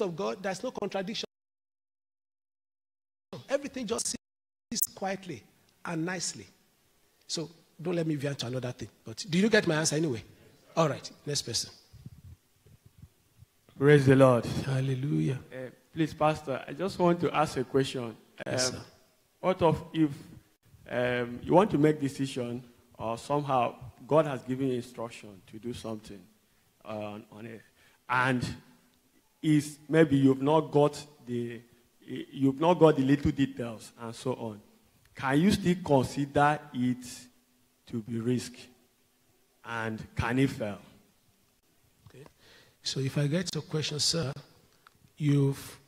of God, there's no contradiction. Everything just sits quietly and nicely. So don't let me veer to another thing. But do you get my answer anyway? All right, next person. Praise the Lord. Hallelujah. Please, Pastor, I just want to ask a question. Yes, sir. What of if you want to make decision or somehow God has given you instruction to do something on it, and maybe you've not got the little details and so on. Can you still consider it to be risk? And can it fail? Okay. So if I get your question, sir, you've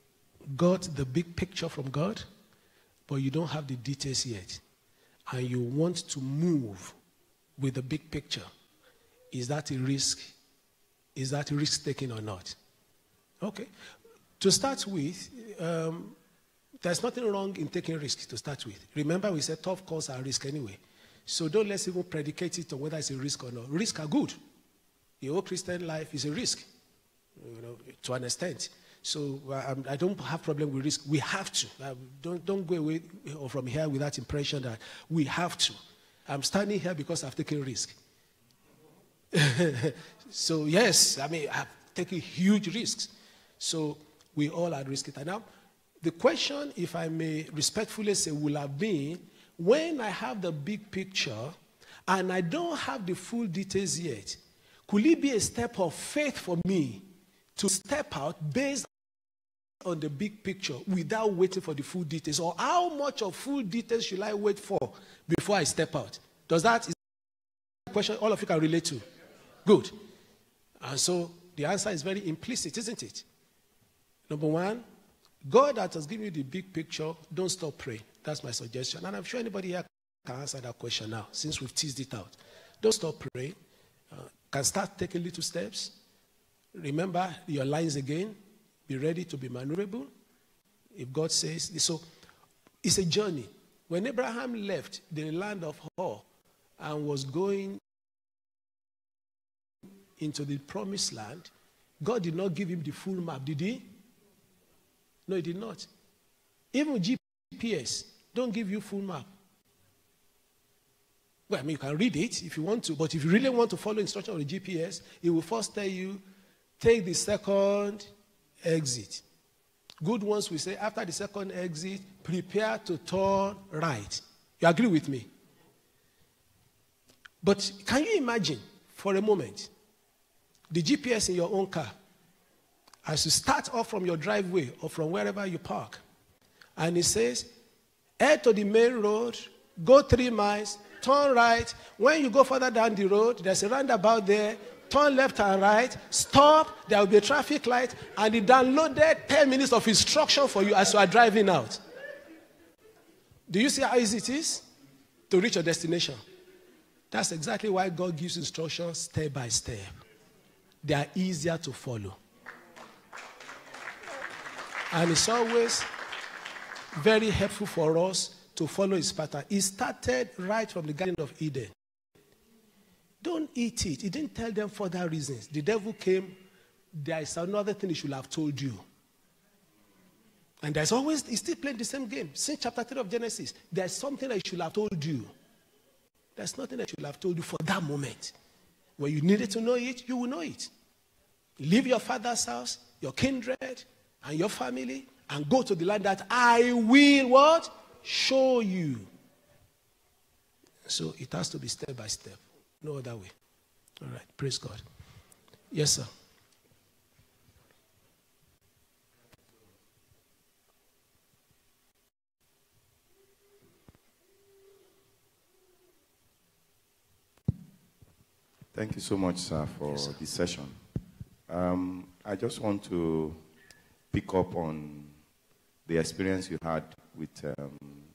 got the big picture from God, but you don't have the details yet. And you want to move with the big picture. Is that a risk? Is that a risk-taking or not? Okay. To start with, there's nothing wrong in taking risks to start with. Remember, we said tough calls are risk anyway. So don't let's even predicate it on whether it's a risk or not. Risks are good. The whole Christian life is a risk, to an extent. So I don't have problem with risk. We have to. Don't go away from here with that impression that we have to. I'm standing here because I've taken risk. So yes, I've taken huge risks. So we all are risking it. Now, the question, if I may respectfully say, will have been, when I have the big picture and I don't have the full details yet, could it be a step of faith for me to step out based on the big picture without waiting for the full details? Or how much of full details should I wait for before I step out? Is that a question all of you can relate to? Good. And so the answer is very implicit, isn't it? Number one, God that has given you the big picture, don't stop praying. That's my suggestion. And I'm sure anybody here can answer that question now, since we've teased it out. Don't stop praying. Can start taking little steps. Remember your lines again. Be ready to be maneuverable. If God says, so it's a journey. When Abraham left the land of Hor and was going into the promised land, God did not give him the full map, did he? No, he did not. Even GPS don't give you full map. Well, you can read it if you want to, but if you really want to follow instruction of the GPS, it will first tell you, take the second exit. Good ones will say, after the second exit, prepare to turn right. You agree with me? But can you imagine, for a moment, the GPS in your own car, as you start off from your driveway or from wherever you park, and it says, head to the main road, go 3 miles, turn right. When you go further down the road, there's a roundabout there, turn left and right, stop, there will be a traffic light, and it downloaded 10 minutes of instruction for you as you are driving out. Do you see how easy it is to reach your destination? That's exactly why God gives instructions step by step. They are easier to follow. And it's always very helpful for us to follow his pattern. It started right from the Garden of Eden. Don't eat it. He didn't tell them for that reasons. The devil came, there is another thing he should have told you. And there's always, he's still playing the same game. Since chapter 3 of Genesis, there's something that he should have told you. There's nothing that he should have told you for that moment. When you needed to know it, you will know it. Leave your father's house, your kindred, and your family, and go to the land that I will what? Show you. So it has to be step by step. No other way. All right. Praise God. Yes, sir. Thank you so much, sir, for this session. I just want to pick up on the experience you had with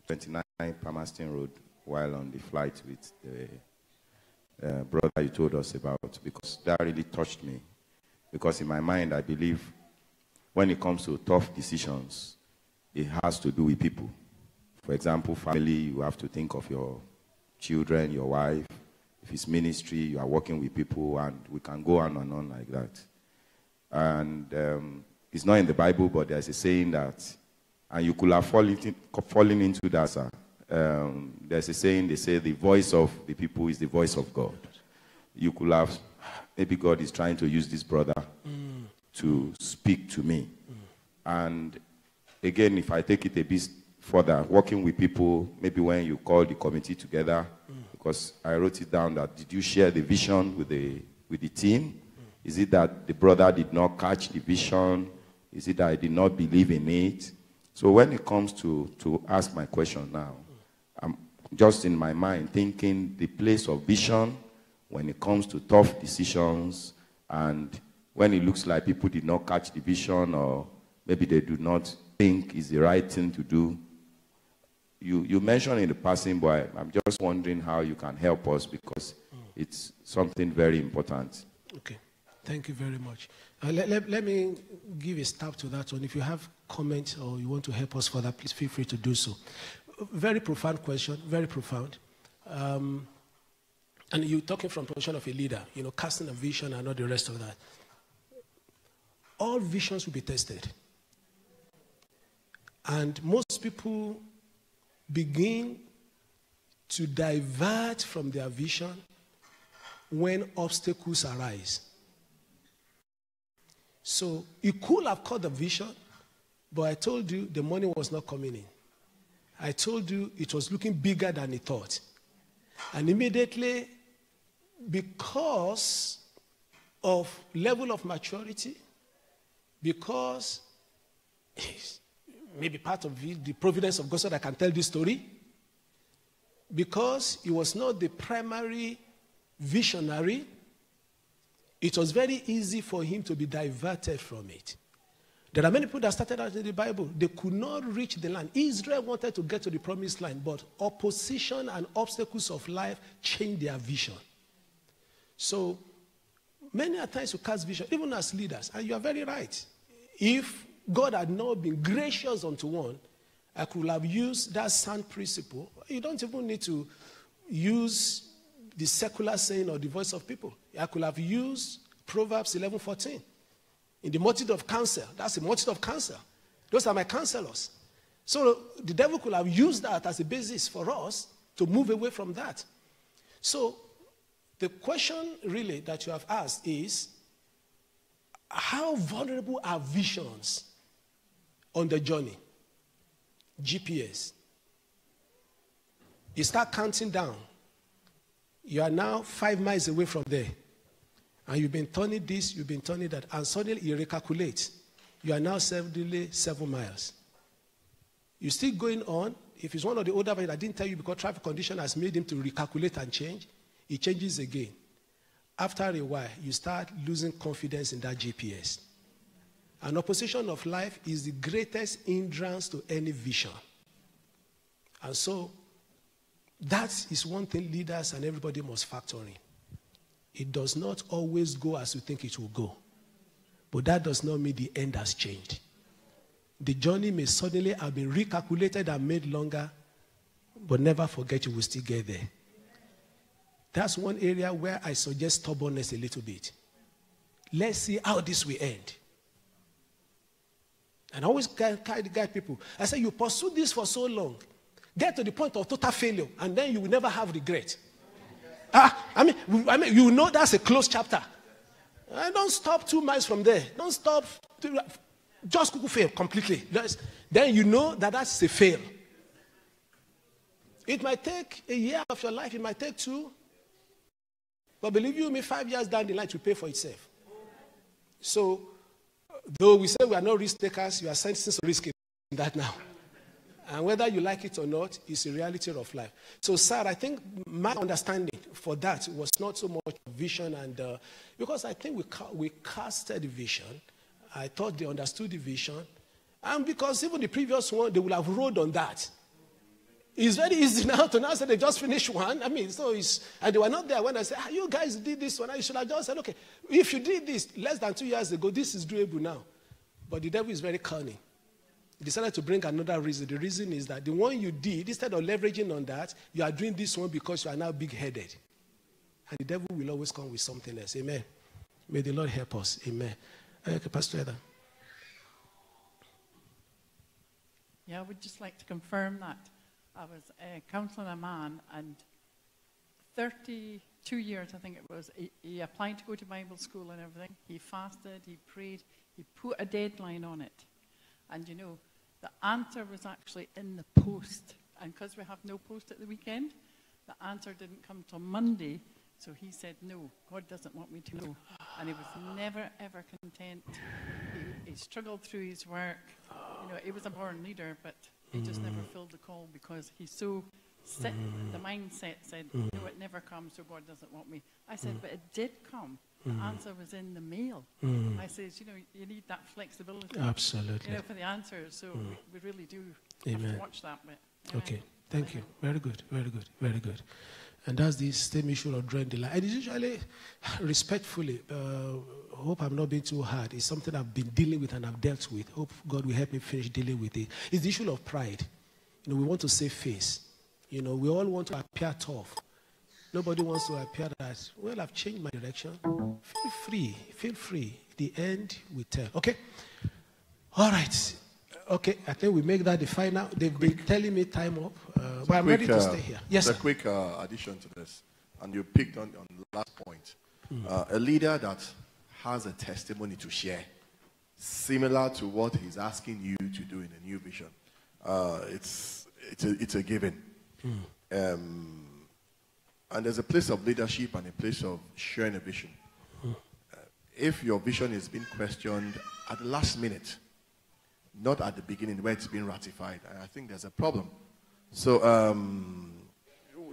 29 Palmerston Road while on the flight with the brother you told us about, because that really touched me. Because in my mind, I believe when it comes to tough decisions, it has to do with people. For example, family, you have to think of your children, your wife. If it's ministry, you are working with people, and we can go on and on like that. And it's not in the Bible, but there's a saying that, and you could have fallen into that, sir. There's a saying, they say the voice of the people is the voice of God. You could have, maybe God is trying to use this brother to speak to me. And again, if I take it a bit further, working with people, maybe when you call the committee together, because I wrote it down that, did you share the vision with the team? Is it that the brother did not catch the vision? Is it that I did not believe in it? So when it comes to ask my question now, I'm just in my mind thinking the place of vision when it comes to tough decisions, and when it looks like people did not catch the vision, or maybe they do not think is the right thing to do. You mentioned in the passing, but I'm just wondering how you can help us, because it's something very important. Okay. Thank you very much. Let me give a start to that one. If you have comments or you want to help us further, please feel free to do so. Very profound question, very profound. And you're talking from the position of a leader, casting a vision and all the rest of that. All visions will be tested. And most people begin to divert from their vision when obstacles arise. So you could have caught the vision, but I told you the money was not coming in. I told you it was looking bigger than he thought. And immediately, because of level of maturity, because maybe part of the providence of God so that I can tell this story, because he was not the primary visionary, it was very easy for him to be diverted from it. There are many people that started out in the Bible. They could not reach the land. Israel wanted to get to the promised land, but opposition and obstacles of life changed their vision. So, many a times you cast vision, even as leaders, and you are very right. If God had not been gracious unto one, I could have used that sound principle. You don't even need to use the secular saying or the voice of people. I could have used Proverbs 11:14. In the multitude of counsel, that's a multitude of counsel. Those are my counselors. So the devil could have used that as a basis for us to move away from that. So the question really that you have asked is, how vulnerable are visions on the journey? GPS. You start counting down. You are now 5 miles away from there. And you've been turning this, you've been turning that. And suddenly you recalculate. You are now suddenly 7 miles. You're still going on. If it's one of the older ones I didn't tell you because traffic condition has made him to recalculate and change, it changes again. After a while, you start losing confidence in that GPS. An opposition of life is the greatest hindrance to any vision. And so, that is one thing leaders and everybody must factor in. It does not always go as you think it will go. But that does not mean the end has changed. The journey may suddenly have been recalculated and made longer, but never forget you will still get there. That's one area where I suggest stubbornness a little bit. Let's see how this will end. And I always guide people. I say, you pursue this for so long, get to the point of total failure, and then you will never have regret. I mean, you know that's a closed chapter. And don't stop 2 miles from there. Don't stop. Just fail completely. Then you know that that's a fail. It might take a year of your life. It might take 2. But believe you me, 5 years down the line, it will pay for itself. So, though we say we are not risk takers, you are sensing some risk in that now. And whether you like it or not, it's a reality of life. So, sir, I think my understanding for that was not so much vision, and because I think we casted the vision. I thought they understood the vision. And because even the previous one, they would have rode on that. It's very easy now to say they just finished one. I mean, and they were not there when I said, you guys did this one. I should have just said, okay, if you did this less than 2 years ago, this is doable now. But the devil is very cunning. He decided to bring another reason. The reason is that the one you did, instead of leveraging on that, you are doing this one because you are now big-headed. And the devil will always come with something else. Amen. May the Lord help us. Amen. Okay, Pastor Eda. Yeah, I would just like to confirm that. I was counselling a man, and 32 years, I think it was, he applied to go to Bible school and everything. He fasted, he prayed, he put a deadline on it. And you know, the answer was actually in the post. And because we have no post at the weekend, the answer didn't come till Monday. So he said, no, God doesn't want me to go. And he was never, ever content. He struggled through his work. You know, he was a born leader, but he just never filled the call because he's so set. The mindset said, no, it never comes, so God doesn't want me. I said, but it did come. The answer was in the mail. I says, you know, you need that flexibility. Absolutely. You know, for the answers. So we really do Amen. have to watch that bit. Okay, thank you. Very good, very good, very good. And that's the same issue of drawing the line. And it's usually, respectfully, hope I'm not being too hard. It's something I've been dealing with and I've dealt with. Hope God will help me finish dealing with it. It's the issue of pride. You know, we want to save face. You know, we all want to appear tough. Nobody wants to appear that, well, I've changed my direction. Feel free, feel free. The end we tell. Okay? All right. Okay, I think we make that the final. They've been telling me time up, but I'm ready to stay here. Yes, a quick addition to this, and you picked on the last point. A leader that has a testimony to share, similar to what he's asking you to do in a new vision. It's a given. And there's a place of leadership and a place of sharing a vision. If your vision is being questioned at the last minute, not at the beginning where it's been ratified, I think there's a problem. So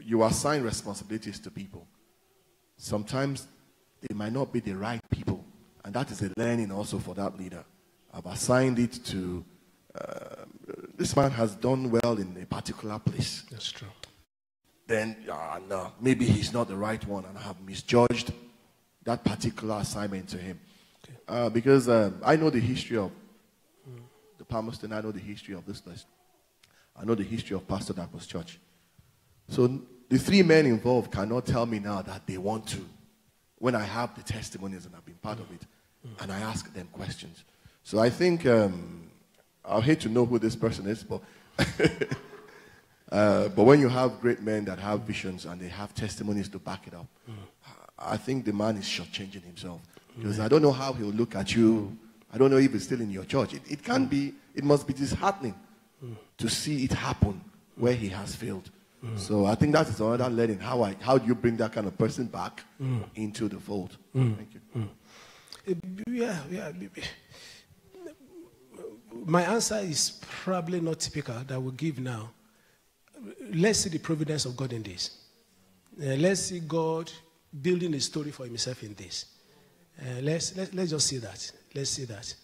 you assign responsibilities to people. Sometimes it might not be the right people, and that is a learning also for that leader. I've assigned it to, this man has done well in a particular place. that's true. Then, no, maybe he's not the right one, and I have misjudged that particular assignment to him. Okay. Because I know the history of the Palmerston, I know the history of this place. I know the history of Pastor Dako's church. So the three men involved cannot tell me now that they want to, when I have the testimonies and I've been part of it, and I ask them questions. So I think, I'll hate to know who this person is, but but when you have great men that have visions and they have testimonies to back it up, I think the man is shortchanging himself. Because I don't know how he'll look at you. I don't know if it's still in your church. It can be, it must be disheartening to see it happen where he has failed. So I think that is another learning. How do you bring that kind of person back into the fold? Thank you. Yeah. My answer is probably not typical that we'll give now. Let's see the providence of God in this. Let's see God building a story for himself in this. Let's just see that. Let's see that.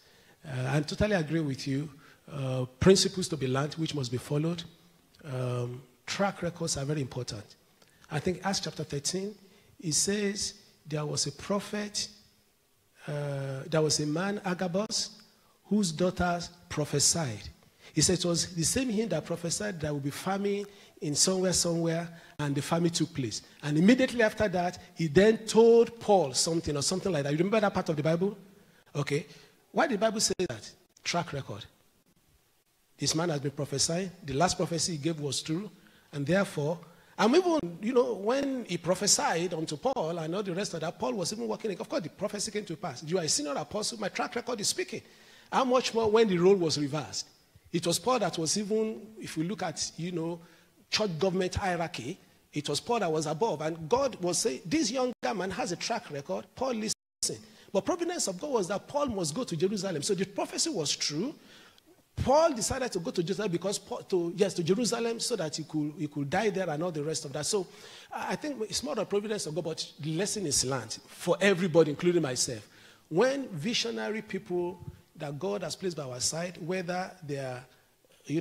I totally agree with you. Principles to be learned, which must be followed. Track records are very important. I think Acts chapter 13, it says there was a prophet, there was a man, Agabus, whose daughters prophesied. He said it was the same him that prophesied there will be famine in somewhere, and the famine took place. And immediately after that, he then told Paul something or something like that. You remember that part of the Bible? Okay. Why did the Bible say that? Track record. This man has been prophesying. The last prophecy he gave was true. And therefore, and even, when he prophesied unto Paul and all the rest of that, Paul was even working. Of course, the prophecy came to pass. You are a senior apostle. My track record is speaking. How much more when the role was reversed? It was Paul that was even, if we look at, church government hierarchy, it was Paul that was above. And God was saying, this younger man has a track record. Paul listened. But providence of God was that Paul must go to Jerusalem. So the prophecy was true. Paul decided to go to Jerusalem to Jerusalem so that he could die there and all the rest of that. So I think it's more the providence of God, but the lesson is learned for everybody, including myself. When visionary people that God has placed by our side, whether they are,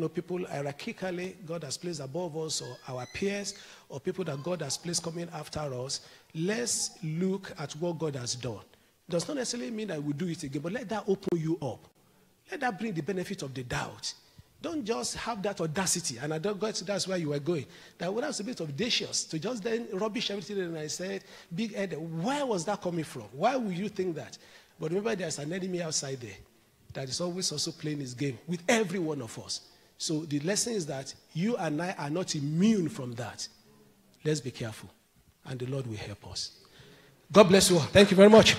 people hierarchically God has placed above us or our peers, or people that God has placed coming after us, let's look at what God has done. Does not necessarily mean that we do it again, but let that open you up. Let that bring the benefit of the doubt. Don't just have that audacity, and I don't go to that's where you were going. That would have a bit audacious to just then rubbish everything. And I said, big head, where was that coming from? Why would you think that? But remember, there's an enemy outside there that is always also playing his game with every one of us. So the lesson is that you and I are not immune from that. Let's be careful. And the Lord will help us. God bless you all. Thank you very much.